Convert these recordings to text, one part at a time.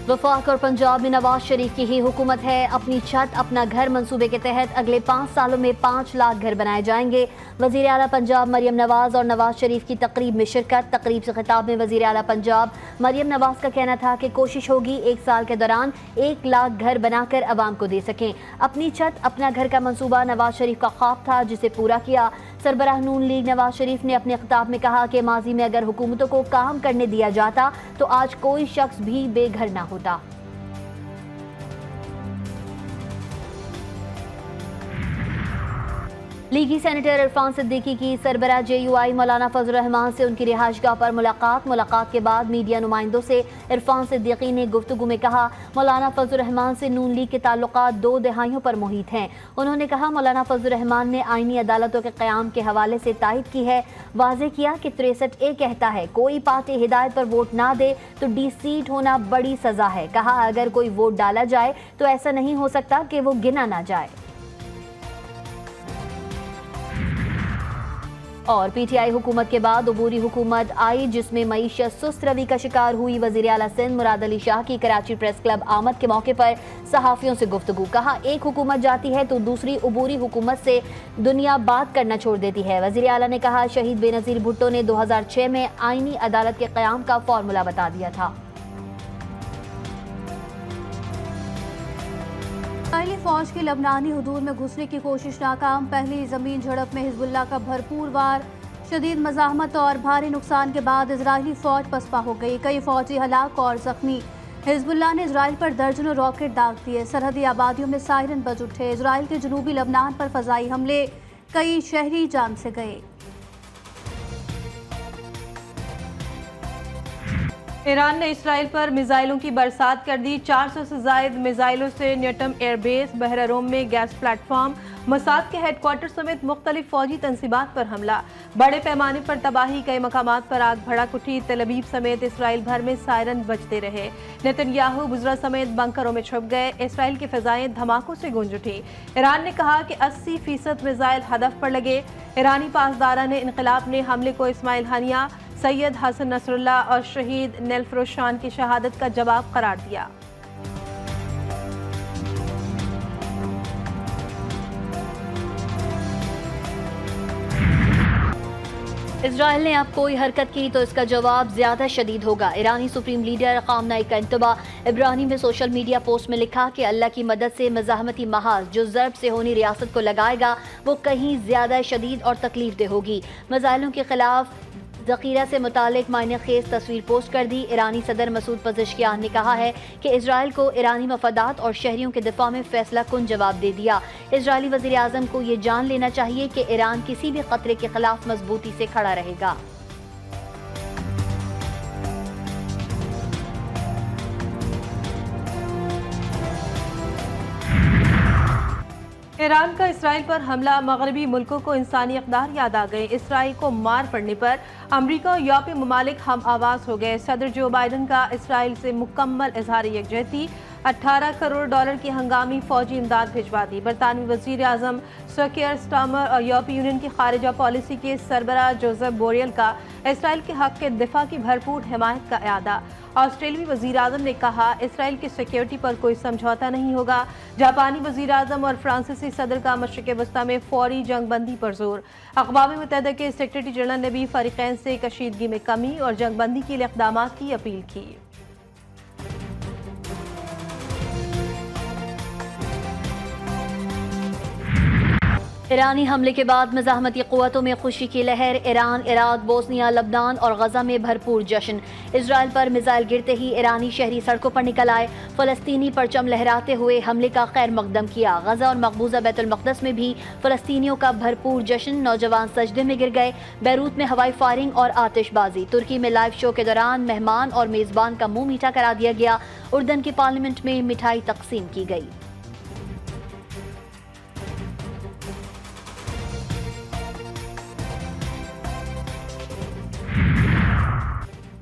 वफाक और पंजाब में नवाज शरीफ की ही हुकूमत है। अपनी छत अपना घर मंसूबे के तहत अगले 5 सालों में 5 लाख घर बनाए जाएंगे। वजीर आला पंजाब मरियम नवाज और नवाज शरीफ की तकरीब में शिरकत। तकरीब से खिताब में वजीर आला पंजाब मरियम नवाज का कहना था कि कोशिश होगी 1 साल के दौरान 1 लाख घर बनाकर अवाम को दे सकें। अपनी छत अपना घर का मंसूबा नवाज शरीफ का ख्वाब था, जिसे पूरा किया। सरबराह नून लीग नवाज शरीफ ने अपने खिताब में कहा कि माजी में अगर हुकूमतों को काम करने दिया जाता तो आज कोई शख्स भी बेघर ना होता। लीगी सेनेटर इरफान सिद्दीकी की सरबराह JUI मौलाना फजल रहमान से उनकी रिहाइशगाह पर मुलाकात के बाद मीडिया नुमाइंदों से इरफान सिद्दीकी ने गुफ्तगू में कहा, मौलाना फजल रहमान से नून लीग के ताल्लुकात 2 दहाइयों पर मुहित हैं। उन्होंने कहा, मौलाना फजल रहमान ने आईनी अदालतों के क़याम के हवाले से तायद की है। वाज़ेह किया कि 63A कहता है कोई पार्टी हिदायत पर वोट ना दे तो डिसीट होना बड़ी सज़ा है। कहा, अगर कोई वोट डाला जाए तो ऐसा नहीं हो सकता कि वो गिना ना जाए। और PTI हुकूमत के बाद अबूरी हुकूमत आई, जिसमें मईशत सुस्त रवि का शिकार हुई। वज़ीर आला सिंध मुराद अली शाह की कराची प्रेस क्लब आमद के मौके पर सहाफ़ियों से गुफ्तगू। कहा, एक हुकूमत जाती है तो दूसरी अबूरी हुकूमत से दुनिया बात करना छोड़ देती है। वज़ीर आला ने कहा, शहीद बेनज़ीर भुट्टो ने 2006 में आईनी अदालत के क़याम का फार्मूला बता दिया था। इसराइली फौज की लबनानी हदूद में घुसने की कोशिश नाकाम। पहली जमीन झड़प में हिजबुल्लाह का भरपूर वार। शदीद मज़ाहमत और भारी नुकसान के बाद इजरायली फौज पसपा हो गई। कई फौजी हलाक और जख्मी। हिजबुल्लाह ने इसराइल पर दर्जनों रॉकेट दाग दिए। सरहदी आबादियों में सायरन बज उठे। इसराइल के जनूबी लबनान पर फजाई हमले, कई शहरी जान से गए। ईरान ने इसराइल पर मिसाइलों की बरसात कर दी। 400 से ज़ायद मिसाइलों से न्यूटम एयरबेस, बहर रोम में गैस प्लेटफॉर्म, मसाद के हेडक्वार्टर समेत मुख्तलिफ फौजी तंसीबात पर हमला। बड़े पैमाने पर तबाही, कई मकामात पर आग भड़क उठी। तेल अवीव समेत इसराइल भर में सायरन बजते रहे। नेतन्याहू बुज़रा समेत बंकरों में छुप गए। इसराइल की फ़िज़ाएं धमाकों से गूंज उठी। ईरान ने कहा कि 80% मिसाइल हदफ पर लगे। ईरानी पासदारा ने इनकलाब ने हमले को इस्माइल हानिया, सैयद हसन नसरुल्लाह और शहीद नेलफरोशान की शहादत का जवाब करार दिया। इजराइल ने अब कोई हरकत की तो इसका जवाब ज्यादा शदीद होगा। ईरानी सुप्रीम लीडर खामनाई का इंतबा। इब्रानी में सोशल मीडिया पोस्ट में लिखा कि अल्लाह की मदद से मज़ाहमती महाज जो ज़र्ब से होनी रियासत को लगाएगा वो कहीं ज्यादा शदीद और तकलीफ दे होगी। मिसाइलों के खिलाफ ज़ख़ीरा से मुतालिक मायने खेज तस्वीर पोस्ट कर दी। ईरानी सदर मसूद पज़ेश्कियान ने कहा है कि इजराइल को ईरानी मफादात और शहरियों के दिफा में फैसला कुन जवाब दे दिया। इजरायली वज़ीर आज़म को ये जान लेना चाहिए कि ईरान किसी भी खतरे के खिलाफ मजबूती से खड़ा रहेगा। ईरान का इसराइल पर हमला, मगरबी मुल्कों को इंसानी इक़दार याद आ गए। इसराइल को मार पड़ने पर अमरीका और यूरोपीय ममालिक हम आवाज़ हो गए। सदर जो बाइडन का इसराइल से मुकम्मल इज़हार यकजहती। 18 करोड़ डॉलर की हंगामी फौजी इमदाद भिजवा दी। बरतानवी वज़ीर आज़म सर कीयर स्टारमर और यूरोपीय यूनियन की खारिजा पॉलिसी के सरबराह जोसेफ बोरेल का इसराइल के हक़ के दिफा की भरपूर हिमायत का इआदा। ऑस्ट्रेलियाई वज़ीर आज़म ने कहा, इसराइल की सिक्योरिटी पर कोई समझौता नहीं होगा। जापानी वज़ीर आज़म और फ्रांसीसी सदर का मशरिक़ वस्ता में फौरी जंगबंदी पर जोर। अक़वाम मुत्तहिदा के सेक्रेटरी जनरल ने भी फ़रीक़ैन से कशीदगी में कमी और जंगबंदी के लिए इक़दामात की अपील की। ईरानी हमले के बाद मज़ाहमती क़ुव्वतों में खुशी की लहर। ईरान, इराक, बोस्निया, लबनान और गज़ा में भरपूर जश्न। इजराइल पर मिसाइल गिरते ही ईरानी शहरी सड़कों पर निकल आए। फ़लस्तीनी परचम लहराते हुए हमले का खैर मकदम किया। गज़ा और मकबूजा बैतुल मक़दस में भी फ़लस्तीनियों का भरपूर जश्न। नौजवान सजदे में गिर गए। बैरूत में हवाई फायरिंग और आतिशबाजी। तुर्की में लाइव शो के दौरान मेहमान और मेज़बान का मुँह मीठा करा दिया गया। उर्दन की पार्लियामेंट में मिठाई तकसीम की गई।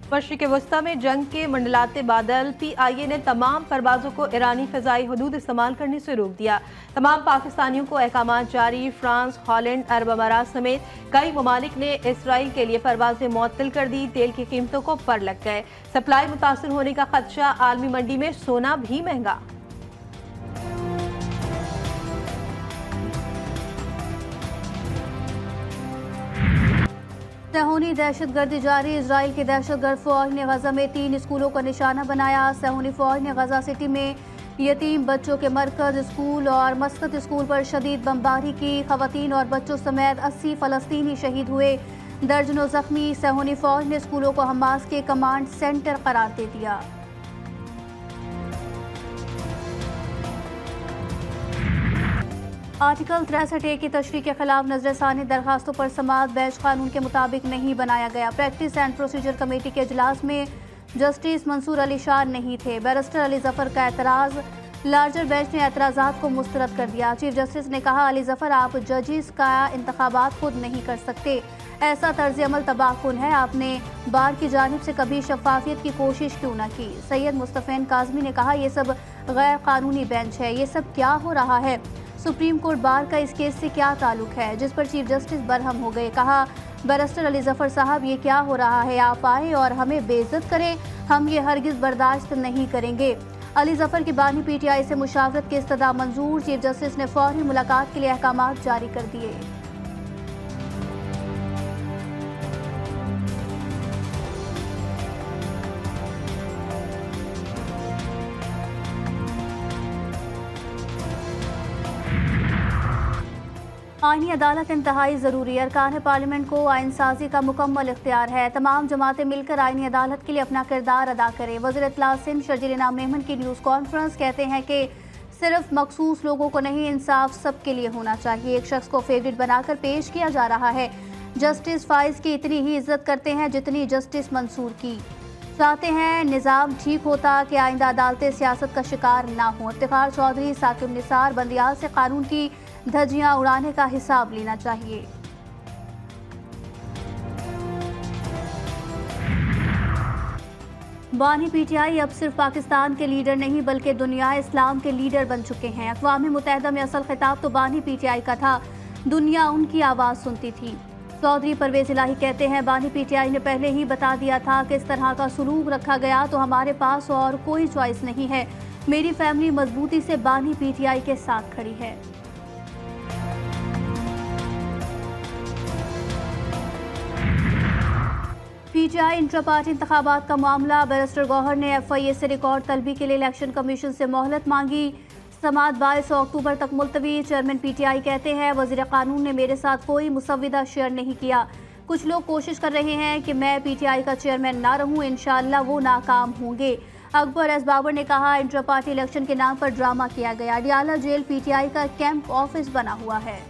मशरिक़ वस्ता में जंग के मंडलाते बादल। PIA ने तमाम परवाज़ों को ईरानी फ़िज़ाई हदूद इस्तेमाल करने से रोक दिया। तमाम पाकिस्तानियों को अहकाम जारी। फ्रांस, हॉलैंड, अरब अमारात समेत कई ममालिक ने इसराइल के लिए परवाजें मुअत्तल कर दी। तेल की कीमतों को पर लग गए। सप्लाई मुतासर होने का खदशा। आलमी मंडी में सोना भी महंगा। सहूनी दहशतगर्दी जारी। इजराइल की दहशतगर्द फौज ने गजा में 3 स्कूलों का निशाना बनाया। सहूनी फौज ने गजा सिटी में यतीम बच्चों के मरकज स्कूल और मस्कत स्कूल पर शदीद बमबारी की। खवातीन और बच्चों समेत 80 फलस्तीनी शहीद हुए, दर्जनों जख्मी। सहूनी फौज ने स्कूलों को हमास के कमांड सेंटर करार दे दिया। आर्टिकल 63A की तशरीह के खिलाफ नजरसानी दरखास्तों पर समाअत बेंच कानून के मुताबिक नहीं बनाया गया। प्रैक्टिस एंड प्रोसीजर कमेटी के इजलास में जस्टिस मंसूर अली शाह नहीं थे। बैरिस्टर अली जफर का एतराज़। लार्जर बेंच ने एतराज़ात को मुस्तरद कर दिया। चीफ जस्टिस ने कहा, अली जफर, आप जजेस का इंतखाबात खुद नहीं कर सकते। ऐसा तर्ज अमल तबाहकुन है। आपने बार की जानिब से कभी शफाफियत की कोशिश क्यों न की। सैयद मुस्तफ़ैन काज़मी ने कहा, यह सब गैर कानूनी बेंच है। ये सब क्या हो रहा है? सुप्रीम कोर्ट बार का इस केस से क्या ताल्लुक है? जिस पर चीफ जस्टिस बरहम हो गए। कहा, बैरिस्टर अली जफर साहब, ये क्या हो रहा है? आप आए और हमें बेइज्जत करें, हम ये हरगिज़ बर्दाश्त नहीं करेंगे। अली जफर की बानी पीटीआई से मुशावरत की इस्तदा मंजूर। चीफ जस्टिस ने फौरी मुलाकात के लिए अहकामात जारी कर दिए। आईनी अदालत इंतहाई ज़रूरी। अरकान पार्लियामेंट को आइन साजी का मुकम्मल इख्तियार है। तमाम जमातें मिलकर आईनी अदालत के लिए अपना किरदार अदा करें। वज़ीर इत्तला सिंध शर्जील इनाम मेमन की न्यूज़ कॉन्फ्रेंस कहते हैं कि सिर्फ मखसूस लोगों को नहीं, इंसाफ सबके लिए होना चाहिए। एक शख्स को फेवरेट बनाकर पेश किया जा रहा है। जस्टिस फाइज की इतनी ही इज्जत करते हैं जितनी जस्टिस मंसूर की। चाहते हैं निज़ाम ठीक होता कि आइंदा अदालतें सियासत का शिकार ना हों। इफ्तिखार चौधरी, साकिब निसार, बंदियाल से कानून की धज्जियां उड़ाने का हिसाब लेना चाहिए। बानी पीटीआई अब सिर्फ पाकिस्तान के लीडर नहीं बल्कि दुनिया इस्लाम के लीडर बन चुके हैं। अक़वाम मुत्तहिदा में असल खिताब तो बानी पीटीआई का था, दुनिया उनकी आवाज़ सुनती थी। चौधरी परवेज इलाही कहते हैं, बानी पीटीआई ने पहले ही बता दिया था कि इस तरह का सलूक रखा गया तो हमारे पास और कोई चॉइस नहीं है। मेरी फैमिली मजबूती से बानी पीटीआई के साथ खड़ी है। पीटीआई इंट्रा पार्टी इंतखाबात का मामला। बैरिस्टर गौहर ने एफआईए से रिकॉर्ड तलबी के लिए इलेक्शन कमीशन से मोहलत मांगी। समाअत 22 अक्टूबर तक मुलतवी। चेयरमैन पीटीआई कहते हैं, वज़ीर कानून ने मेरे साथ कोई मुसव्विदा शेयर नहीं किया। कुछ लोग कोशिश कर रहे हैं कि मैं पीटीआई का चेयरमैन ना रहूं। इंशाअल्लाह वो नाकाम होंगे। अकबर एस बाबर ने कहा, इंट्रा पार्टी इलेक्शन के नाम पर ड्रामा किया गया। डियाला जेल पीटीआई का कैंप ऑफिस बना हुआ है।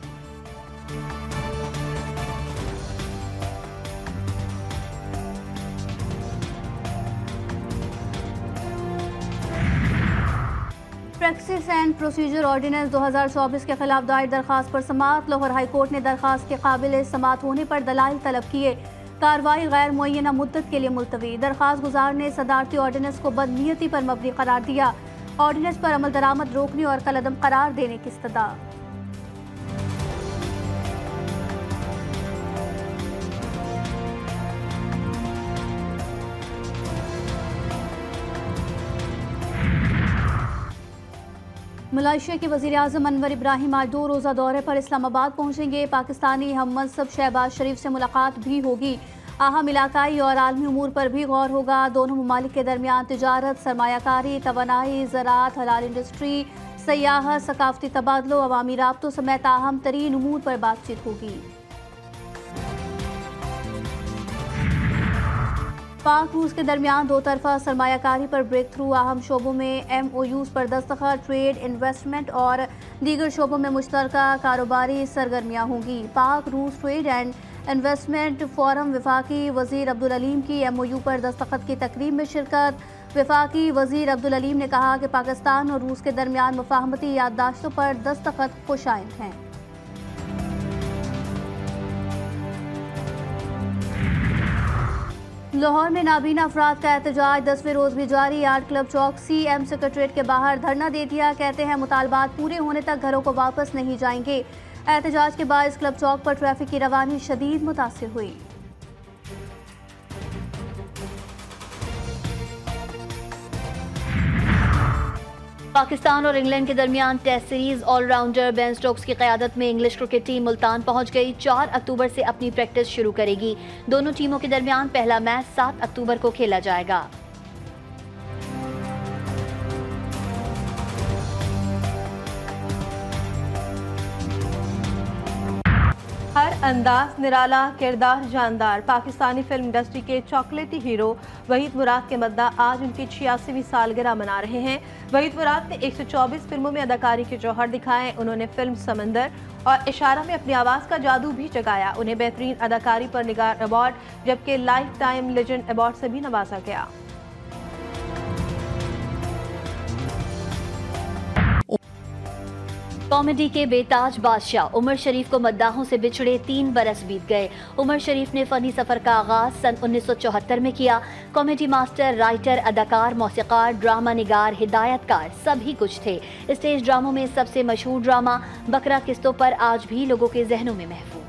प्रैक्टिस एंड प्रोसीजर ऑर्डिनेंस 2024 के खिलाफ दायर दरखास्त पर समाअत। लाहौर हाई कोर्ट ने दरखास्त के काबिल समाअत होने पर दलाइल तलब किए। कार्रवाई गैर मुअय्यना मुद्दत के लिए मुलतवी। दरखास्त गुजार ने सदारती ऑर्डिनेंस को बदनीयती पर मबनी करार दिया। ऑर्डिनेंस पर अमल दरामद रोकने और कलअदम करार देने की इस्तदा। मलेशिया के वज़ीर आज़म अनवर इब्राहिम आज 2 रोज़ा दौरे पर इस्लामाबाद पहुंचेंगे। पाकिस्तानी हम मनसब शहबाज शरीफ से मुलाकात भी होगी। अहम इलाकाई और आलमी उमूर पर भी गौर होगा। दोनों ममालिक के दरमियान तिजारत, सरमायाकारी, तवानाई, ज़राअत, हलाल इंडस्ट्री, सयाहत, सकाफती तबादलों, अवामी राब्तों समेत अहम तरीन उमूर पर बातचीत होगी। पाक रूस के दरमियान 2 तरफा सरमायाकारी पर ब्रेक थ्रू। अहम शोबों में MOUs पर दस्तखत, ट्रेड, इन्वेस्टमेंट और दीगर शोबों में मुश्तरका कारोबारी सरगर्मियाँ होंगी। पाक रूस ट्रेड एंड इन्वेस्टमेंट फोरम वफाकी वज़ीर अब्दुल अलीम की MOU पर दस्तखत की तकरीब में शिरकत। वफाकी वज़ीर अब्दुल अलीम ने कहा कि पाकिस्तान और रूस के दरमियान मुफाहमती याददाश्तों पर दस्तखत खुशाइंद हैं। लाहौर में नाबीना अफराद का एहतजाज 10वें रोज भी जारी। आर्ट क्लब चौक CM सेक्रेटरीट के बाहर धरना दे दिया। कहते हैं मुतालबात पूरे होने तक घरों को वापस नहीं जाएंगे। एहतजाज के बाद क्लब चौक पर ट्रैफिक की रवानी शदीद मुतासिर हुई। पाकिस्तान और इंग्लैंड के दरमियान test series all-rounder Ben Stokes की क़यादत में इंग्लिश क्रिकेट टीम मुल्तान पहुंच गई। 4 अक्टूबर से अपनी प्रैक्टिस शुरू करेगी। दोनों टीमों के दरमियान पहला मैच 7 अक्टूबर को खेला जाएगा। हर अंदाज निराला, किरदार जानदार। पाकिस्तानी फिल्म इंडस्ट्री के चॉकलेटी हीरो वहीद मुराद के मद्दा आज उनकी 86वीं सालगिरह मना रहे हैं। वहीद मुराद ने 124 फिल्मों में अदाकारी के जौहर दिखाए। उन्होंने फिल्म समंदर और इशारा में अपनी आवाज़ का जादू भी जगाया। उन्हें बेहतरीन अदाकारी पर निगार अवार्ड जबकि लाइफ टाइम लेजेंड अवार्ड से भी नवाजा गया। कॉमेडी के बेताज बादशाह उमर शरीफ को मद्दाहों से बिछड़े 3 बरस बीत गए। उमर शरीफ ने फनी सफर का आगाज सन 1974 में किया। कॉमेडी मास्टर, राइटर, अदाकार, मौसीकार, ड्रामा निगार, हिदायतकार सभी कुछ थे। स्टेज ड्रामों में सबसे मशहूर ड्रामा बकरा किस्तों पर आज भी लोगों के जहनों में महफूज।